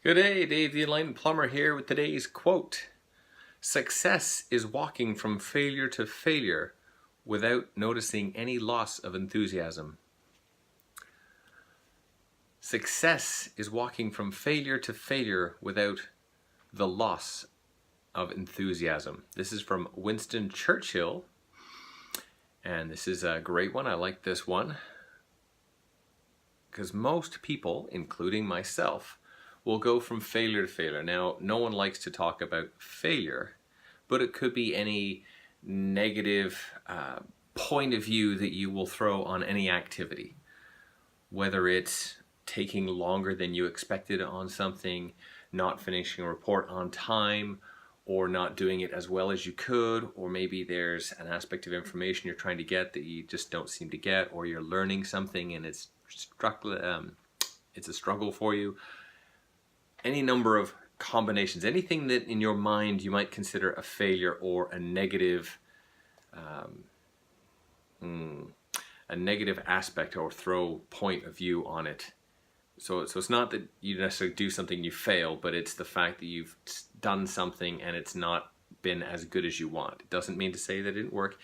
Good day, Dave the Enlightened Plumber here with today's quote. Success is walking from failure to failure without noticing any loss of enthusiasm. Success is walking from failure to failure without the loss of enthusiasm. This is from Winston Churchill, and this is a great one. I like this one because most people, including myself, will go from failure to failure. Now, no one likes to talk about failure, but it could be any negative point of view that you will throw on any activity. Whether it's taking longer than you expected on something, not finishing a report on time, or not doing it as well as you could, or maybe there's an aspect of information you're trying to get that you just don't seem to get, or you're learning something and it's a struggle for you. Any number of combinations, anything that in your mind you might consider a failure or a negative aspect or throw point of view on it. So it's not that you necessarily do something you fail, but it's the fact that you've done something and it's not been as good as you want. It doesn't mean to say that it didn't work.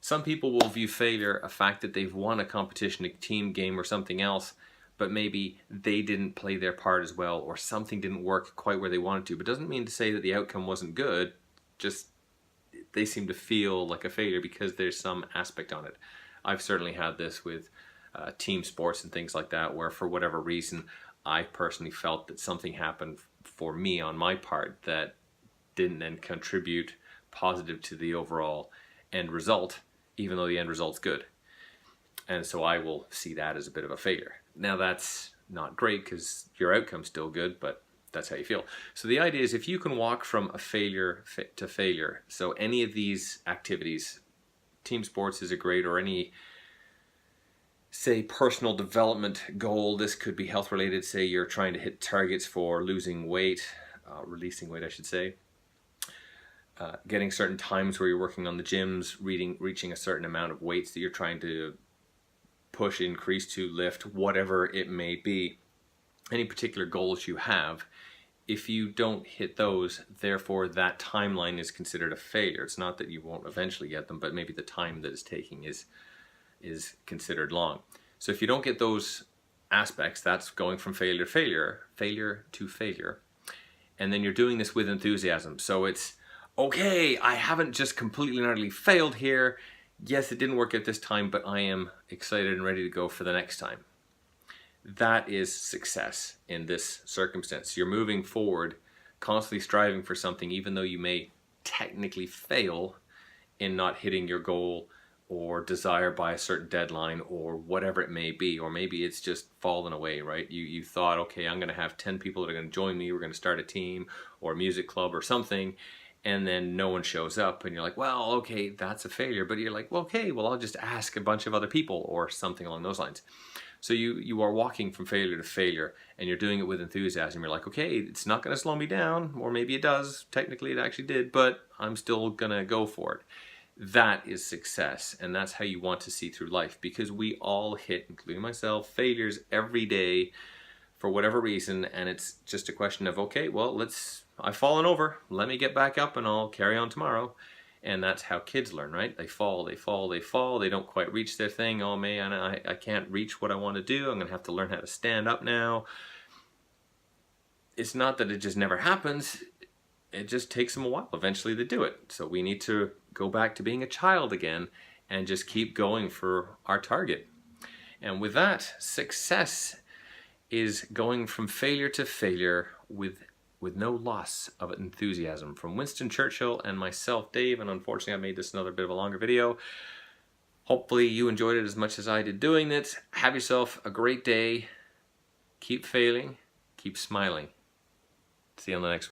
Some people will view failure a fact that they've won a competition, a team game or something else, but maybe they didn't play their part as well, or something didn't work quite where they wanted to. But it doesn't mean to say that the outcome wasn't good, just they seem to feel like a failure because there's some aspect on it. I've certainly had this with team sports and things like that, where for whatever reason, I personally felt that something happened for me on my part that didn't then contribute positive to the overall end result, even though the end result's good. And so I will see that as a bit of a failure. Now that's not great because your outcome's still good, but that's how you feel. So the idea is if you can walk from a failure to failure, so any of these activities, team sports is a great, or any, say, personal development goal. This could be health related. Say you're trying to hit targets for losing weight, releasing weight I should say. Getting certain times where you're working on the gyms, reaching a certain amount of weights that you're trying to push, increase to, lift, whatever it may be. Any particular goals you have, if you don't hit those, therefore that timeline is considered a failure. It's not that you won't eventually get them, but maybe the time that it's taking is considered long. So if you don't get those aspects, that's going from failure to failure. And then you're doing this with enthusiasm. So it's, okay, I haven't just completely and utterly failed here. Yes, it didn't work at this time, but I am excited and ready to go for the next time. That is success in this circumstance. You're moving forward, constantly striving for something, even though you may technically fail in not hitting your goal or desire by a certain deadline or whatever it may be. Or maybe it's just fallen away, right? You thought, okay, I'm going to have 10 people that are going to join me. We're going to start a team or a music club or something. And then no one shows up and you're like, well, okay, that's a failure. But you're like, well, okay, well, I'll just ask a bunch of other people or something along those lines. So you are walking from failure to failure and you're doing it with enthusiasm. You're like, okay, it's not going to slow me down, or maybe it does. Technically it actually did, but I'm still going to go for it. That is success, and that's how you want to see through life, because we all hit, including myself, failures every day for whatever reason, and it's just a question of, okay, well, I've fallen over, let me get back up and I'll carry on tomorrow. And that's how kids learn, right? They fall, they don't quite reach their thing. Oh man, I can't reach what I want to do. I'm gonna have to learn how to stand up now. It's not that it just never happens, it just takes them a while. Eventually they do it. So we need to go back to being a child again and just keep going for our target. And with that, success is going from failure to failure with no loss of enthusiasm. From Winston Churchill and myself, Dave, and unfortunately I made this another bit of a longer video. Hopefully you enjoyed it as much as I did doing it. Have yourself a great day. Keep failing, keep smiling. See you on the next one.